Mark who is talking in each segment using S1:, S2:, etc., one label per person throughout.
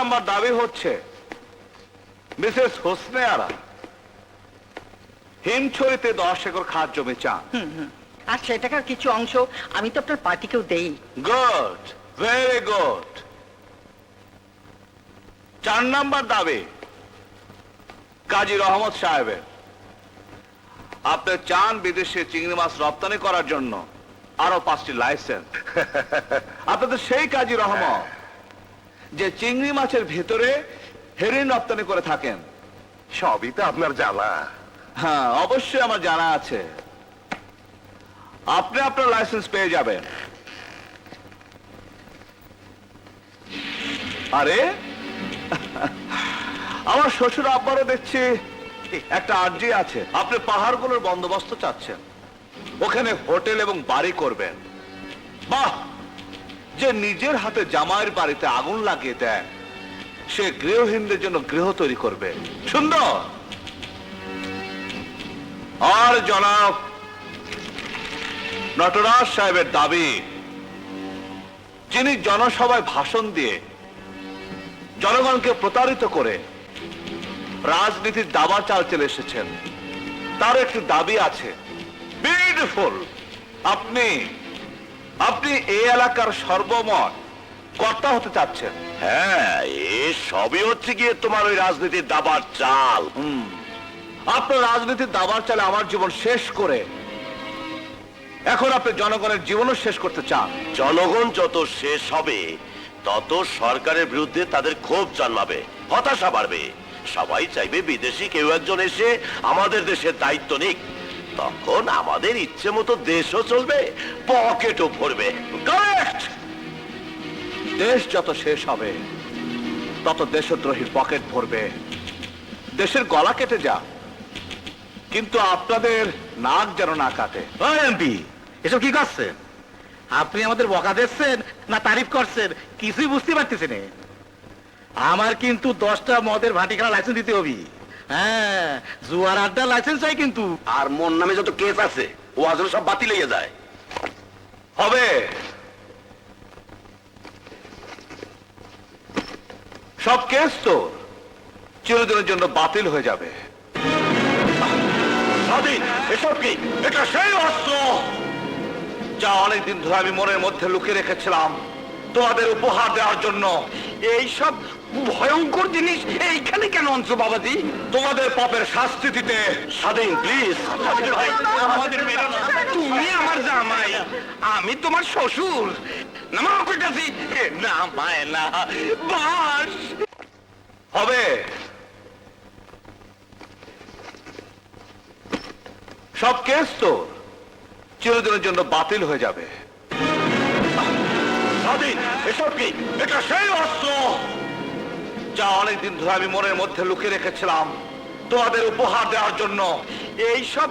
S1: Number দাবি হচ্ছে Mrs Hosne Ara হিমছড়িতে 10 acre খাস জমি চান।
S2: আর সেটাকার কিছু অংশ আমি তো আপনার পার্টিকেও দেই।
S1: Good, very good. 4 নাম্বার দাবি কাজী রহমত সাহেবের। আপনি চান বিদেশে চিংড়ি মাছ রপ্তানি করার জন্য আরো 5টি লাইসেন্স। আপনি তো সেই কাজী রহমত যে চিংড়ি মাছের ভিতরে হেরিন রপ্তানি করে থাকেন।
S3: সবই তো আপনার জানা।
S1: হ্যাঁ, অবশ্যই আমার জানা আছে। আপনি আপনার লাইসেন্স পেয়ে যাবেন। আরে আমার শ্বশুর আব্বারও দেখছি একটা আর্জি আছে। আপনি পাহাড়গুলোর বন্দোবস্ত চাচ্ছেন, ওখানে হোটেল এবং বাড়ি করবেন। বাহ, যে নিজের হাতে জামাইয়ের বাড়িতে আগুন লাগিয়ে দেয় সে গৃহহীনদের জন্য গৃহ তৈরি করবে। সুন্দর। আর জনাব নটরাজ সাহেবের দাবি, যিনি জনসভায় ভাষণ দিয়ে জনগণকে প্রতারিত করে রাজনীতির দাবা চাল চলে এসেছেন, তার একটি দাবি আছে। বিউটিফুল। আপনি আপনি এই এলাকার সর্বময় কর্তা হতে চাচ্ছেন।
S3: হ্যাঁ, এ সবই হচ্ছে গিয়ে তোমার ওই রাজনীতির দাবার চাল।
S1: আপনার রাজনীতির দাবার চালে আমার জীবন শেষ করে এখন আপনি জনগণের জীবনও শেষ করতে চান।
S3: জনগণ যত শেষ হবে তত সরকারের বিরুদ্ধে তাদের ক্ষোভ জন্মাবে, হতাশা বাড়বে। সবাই চাইবে বিদেশি কেউ একজন এসে আমাদের দেশের দায়িত্ব নিক। তখন আমাদের ইচ্ছে মতো দেশও চলবে, পকেটও ভরবে।
S1: কারেক্ট। দেশ যত শেষ হবে তত দেশদ্রোহীর পকেট ভরবে, দেশের গলা কেটে যা, কিন্তু আপনাদের নাক যেন না কাটে।
S4: এমপি, এসব কি করছেন? আপনি আমাদের বকা দিচ্ছেন না তারিফ করছেন কিছুই বুঝতে পারতেছি না। আমার কিন্তু 10টা মদের ভাটি খেলা লাইসেন্স দিতে হবে। হ্যাঁ, জুয়ার আড্ডা লাইসেন্স চাই কিন্তু।
S3: আর মোর নামে যত কেস আছে ও আসলে সব বাতিল হয়ে যায়।
S1: হবে। সব কেস তো চিরদিনের জন্য বাতিল হয়ে যাবে।
S3: স্বাধীন, এসব কি?
S1: এটা সেই অস্ত্র যা অনেকদিন ধরে আমি মনের মধ্যে লুকিয়ে রেখেছিলাম তোমাদের উপহার দেওয়ার জন্য।
S3: এইসব ভয়ঙ্কর জিনিস এইখানে কেন আনছো বাবাজি?
S1: তোমাদের পাপের শাস্তি দিতে।
S3: স্বাধীন, প্লিজ।
S1: আমাদের মেরো না।
S3: তুমি আমার জামাই, আমি তোমার শ্বশুর। নামাও কইতাছি, নামায় না। বাস
S1: হবে। সব কেস তো চিরদিনের জন্য বাতিল হয়ে যাবে।
S3: স্বাধীন, এসব কি?
S1: এটা সেই অস্ত্র যা অনেকদিন ধরে আমি মনের মধ্যে লুকিয়ে রেখেছিলাম তোমাদের উপহার দেওয়ার জন্য।
S3: এইসব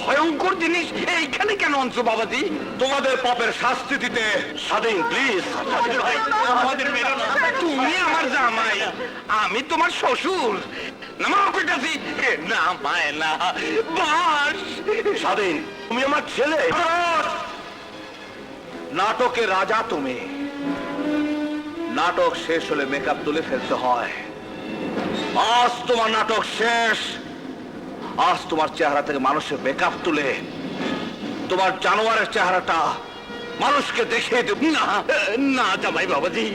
S3: ভয়ঙ্কর জিনিস এইখানে কেন আনছো বাবাজি?
S1: তোমাদের পাপের শাস্তি দিতে।
S3: স্বাধীন, প্লিজ।
S1: আমাদের মেরো না।
S3: তুমি আমার জামাই, আমি তোমার শ্বশুর। নামাও কইতাছি, নামায় না। বাস স্বাধীন, তুমি আমার ছেলে।
S1: নাটকের রাজা তুমি। নাটক শেষ হলে মেকআপ তুলে ফেলতে হয়। আজ তোমার নাটক শেষ। আজ তোমার চেহারা থেকে মানুষের মেকআপ তুলে তোমার জানোয়ারের চেহারাটা মানুষকে দেখিয়ে দেব।
S3: না না জামাই বাবাজি।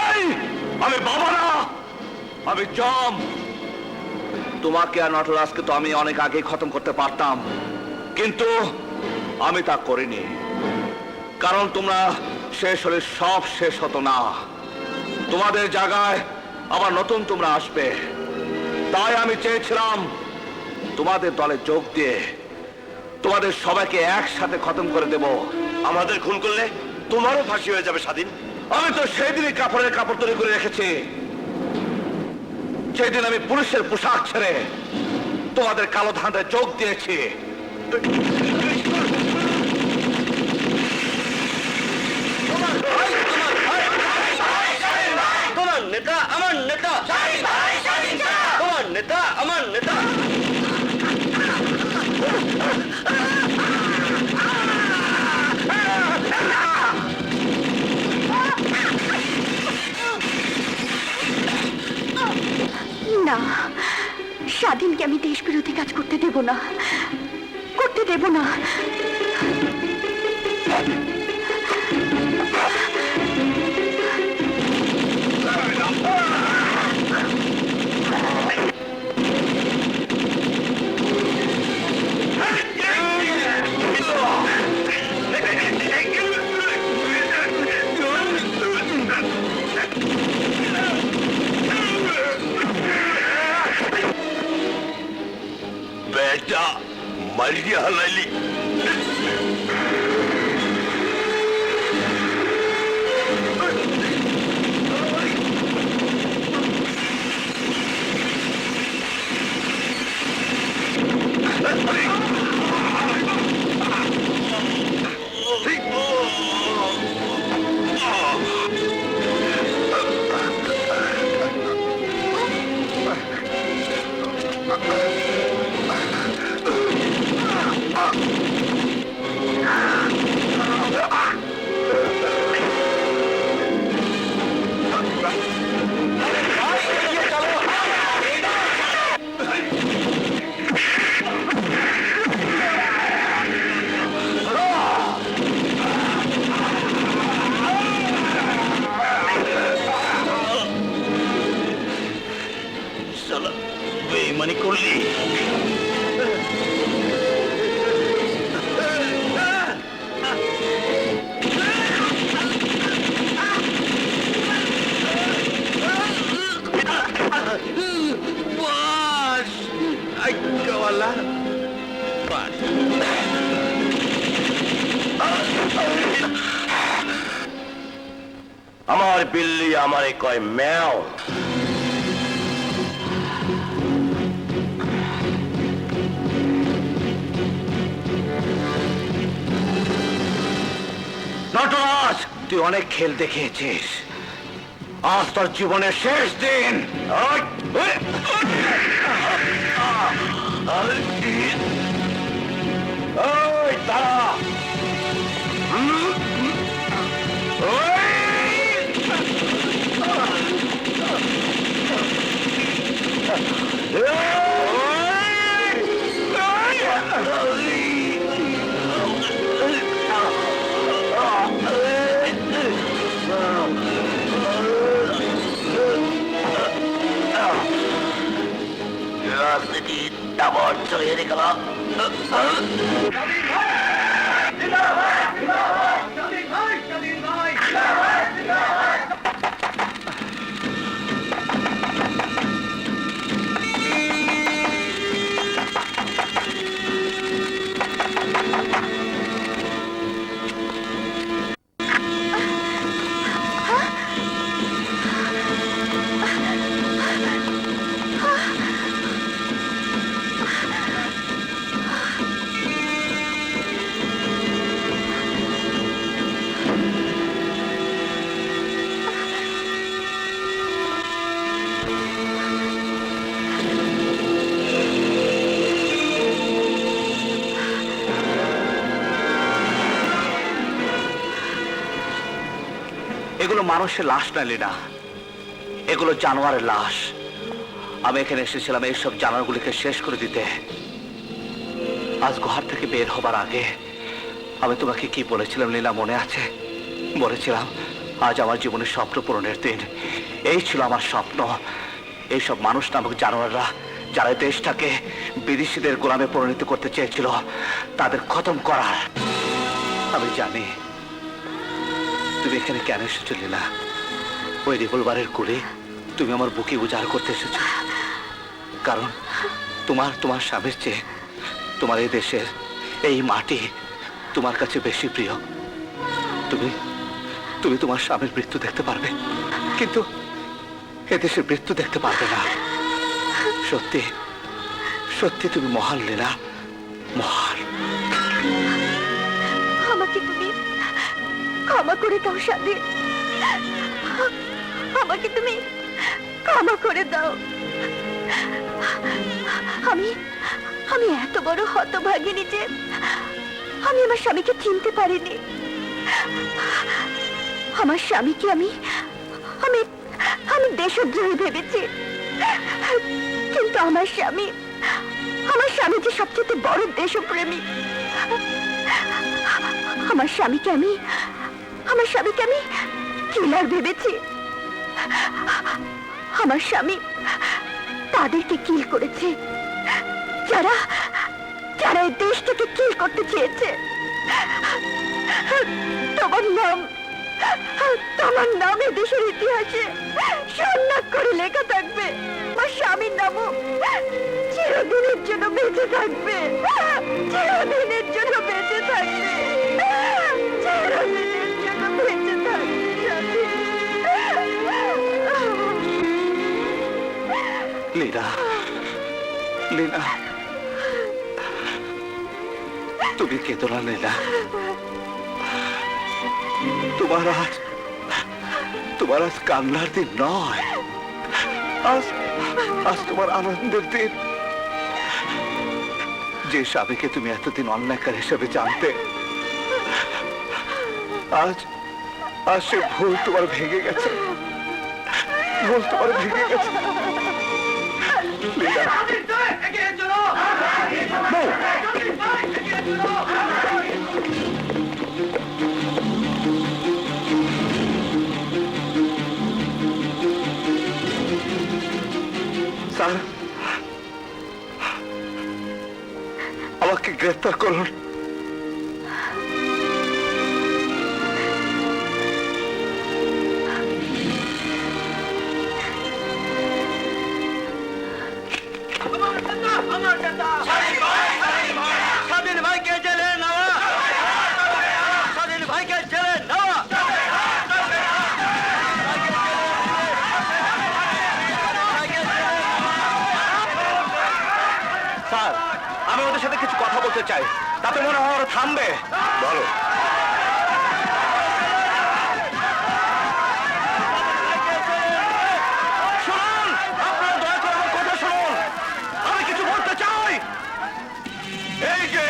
S1: এই, আমি বাবা না, আমি জম। তোমাকে আর নটরাজকে তো আমি অনেক আগেই খতম করতে পারতাম, কিন্তু আমি তা করিনি। কারণ তোমরা শেষ হলে সব শেষ হতো না। তোমাদের জায়গায় আবার নতুন তোমরা আসবে। তাই আমি চেয়েছিলাম তোমাদের দলে যোগ দিয়ে তোমাদের সবাইকে একসাথে খতম করে দেব।
S3: আমাদের খুন করলে তোমারও ফাঁসি হয়ে যাবে স্বাধীন।
S1: আমি তো সেই দিনই কাপড়ের কাপড় তৈরি করে রেখেছি। সেই দিন আমি পুলিশের পোশাক ছেড়ে তোমাদের কালো ধাঁধায় যোগ দিয়েছি।
S3: তোমার নেতা আমার নেতা, তোমার নেতা আমার নেতা।
S5: না, স্বাধীনকে আমি দেশ বিরোধী কাজ করতে দেব না, করতে দেব না।
S3: बेटा मर गया हलाली। बेईमानी कर ली। আমার বিল্লি আমারে কয় ম্যাও।
S1: নটরাজ, তুই অনেক খেল দেখিয়েছিস, আজ তোর জীবনের শেষ দিন। ওই দাঁড়া।
S3: राजनीति डाबोर चले निकला।
S1: এগুলো মানুষের লাশ না লীনা, এগুলো জানোয়ারের লাশ। আমি এখানে এসেছিলাম এইসব জানোয়ারগুলিকে শেষ করে দিতে। আজ ঘর থেকে বের হবার আগে আমি তোমাকে কি বলেছিলাম লীলা, মনে আছে? বলেছিলাম আজ আমার জীবনের স্বপ্ন পূরণের দিন। এই ছিল আমার স্বপ্ন, এইসব মানুষ নামক জানোয়াররা যারা দেশটাকে বিদেশিদের গোলামে পরিণত করতে চেয়েছিল, তাদের খতম করার। আমি জানি তুমি এখানে কেন এসেছো লীলা। ওই রিভলভারের গুলি তুমি আমার বুকে উজাড় করতে এসেছো, কারণ তোমার স্বামীর চেয়ে তোমার এই দেশের এই মাটি তোমার কাছে বেশি প্রিয়। তুমি তোমার স্বামীর মৃত্যু দেখতে পারবে, কিন্তু এদেশের মৃত্যু দেখতে পারবে না। সত্যি সত্যি তুমি মহান লীলা, মহান।
S5: আমাকে তুমি ক্ষমা করে দাও স্বাধীন, আমাকে তুমি ক্ষমা করে দাও। আমি আমি এত বড় হতভাগিনী যে আমি আমার স্বামীকে চিনতে পারিনি। আমার স্বামীকে আমি আমি আমি দেশদ্রোহী ভেবেছি। কিন্তু আমার স্বামী যে সবচেয়ে বড় দেশপ্রেমী। আমার স্বামীকে আমি কিলার ভেবেছি। আমার স্বামী তাদেরকে কিল করেছে যারা এই দেশটাকে কিল করতে চেয়েছে। তোমার নাম এই দেশের ইতিহাসে স্বর্ণাক্ষরে লেখা থাকবে। আমার স্বামীর নামও চিরদিনের জন্য বেঁচে থাকবে, চিরদিনের জন্য বেঁচে থাকবে, চিরদিনের জন্য বেঁচে থাকবে।
S1: লীনা, লীনা, তুমি কেঁদো না লীনা। তোমার আজ কান্নার দিন নয়, আজ তোমার আনন্দের দিন। যে স্বামীকে তুমি এতদিন অন্যায়কার হিসেবে জানতে, আজ সে ভুল তোমার ভেঙে গেছে, ভুল তোমার ভেঙে গেছে। লীনা, বউ, স্যার, আমাকে গ্রেফতার করুন।
S4: স্বাধীন ভাইকে জেলে নেওয়া, স্বাধীন ভাইকে জেলে নেওয়া।
S1: স্যার, আমি ওদের সাথে কিছু কথা বলতে চাই, তাতে মনে হয় ওরা থামবে। বলো। শুনুন, আপনারা দয়া করে আমার কথা শুনুন, আমি কিছু বলতে চাই। এই যে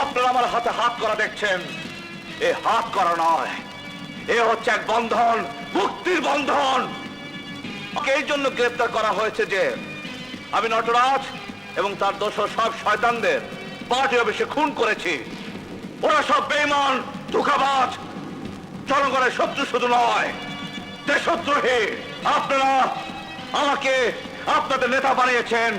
S1: আপনারা আমার হাতে হাত করা দেখছেন, এ হাত করা নয়, এ হচ্ছে এক বন্ধন, মুক্তির বন্ধন। এই জন্য গ্রেফতার করা হয়েছে যে আমি নটরাজ এবং তার দোষর সব শয়তানদের পার্টি অফিসে খুন করেছি। ওরা সব বেঈমান, ধোঁকাবাজ, জনগণের শত্রু শুধু নয়, দেশদ্রোহী। আপনারা আমাকে আপনাদের নেতা বানিয়েছেন,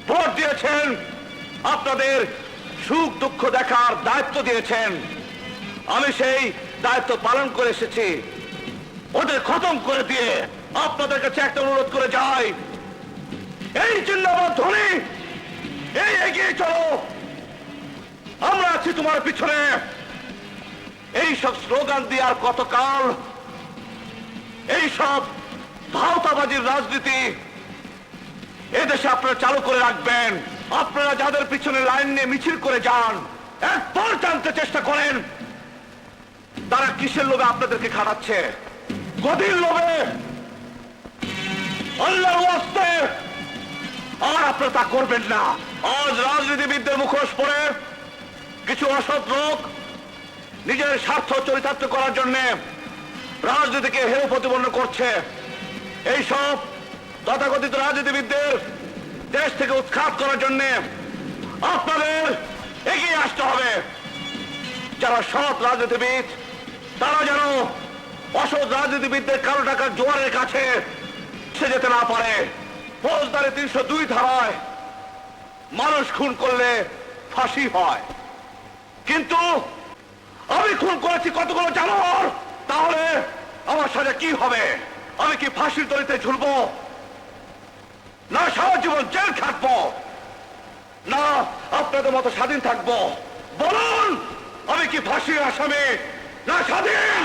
S1: ভোট দিয়েছেন, আপনাদের সুখ দুঃখ দেখার দায়িত্ব দিয়েছেন। আমি সেই দায়িত্ব পালন করে এসেছি। ওদের খতম করে দিয়ে আপনাদের কাছে একটা অনুরোধ করে যাই, এই জিন্দাবাদ ধ্বনি, এই এগিয়ে চলো, আমরা আছি তোমার পিছনে। এই সব স্লোগান দিয়ে আর কতকাল এই সব ভাওতাবাজির রাজনীতি এদেশে আপনারা চালু করে রাখবেন? আপনারা যাদের পিছনে লাইন নিয়ে মিছিল করে যান, একবার জানতে চেষ্টা করেন তারা কিসের লোভে আপনাদেরকে খাটাচ্ছে। গদির লোভে, আল্লাহর ওয়াস্তে। আর আপনারা তা করবেন না। আজ রাজনীতিবিদদের মুখোশ পরে কিছু অসৎ লোক নিজের স্বার্থ চরিতার্থ করার জন্য রাজনীতিকে হেয় প্রতিপন্ন করছে। এইসব তথাকথিত রাজনীতিবিদদের দেশ থেকে উৎখাত করার জন্য আপনাদের এগিয়ে আসতে হবে। যারা সৎ রাজনীতিবিদ তারা যেন অসৎ রাজনীতিবিদদের কালো টাকার জোয়ারের কাছে সে যেতে না পারে। ফৌজদারি 302 ধারায় মানুষ খুন করলে ফাঁসি হয়, কিন্তু আমি খুন করেছি কতগুলো জানোয়ার, তাহলে আমার সাজা কি হবে? আমি কি ফাঁসির দড়িতে ঝুলবো, না সারা জীবন জেল খাটবো, না আপনাদের মতো স্বাধীন থাকবো? বলুন, আমি কি ফাঁসির আসামি না স্বাধীন?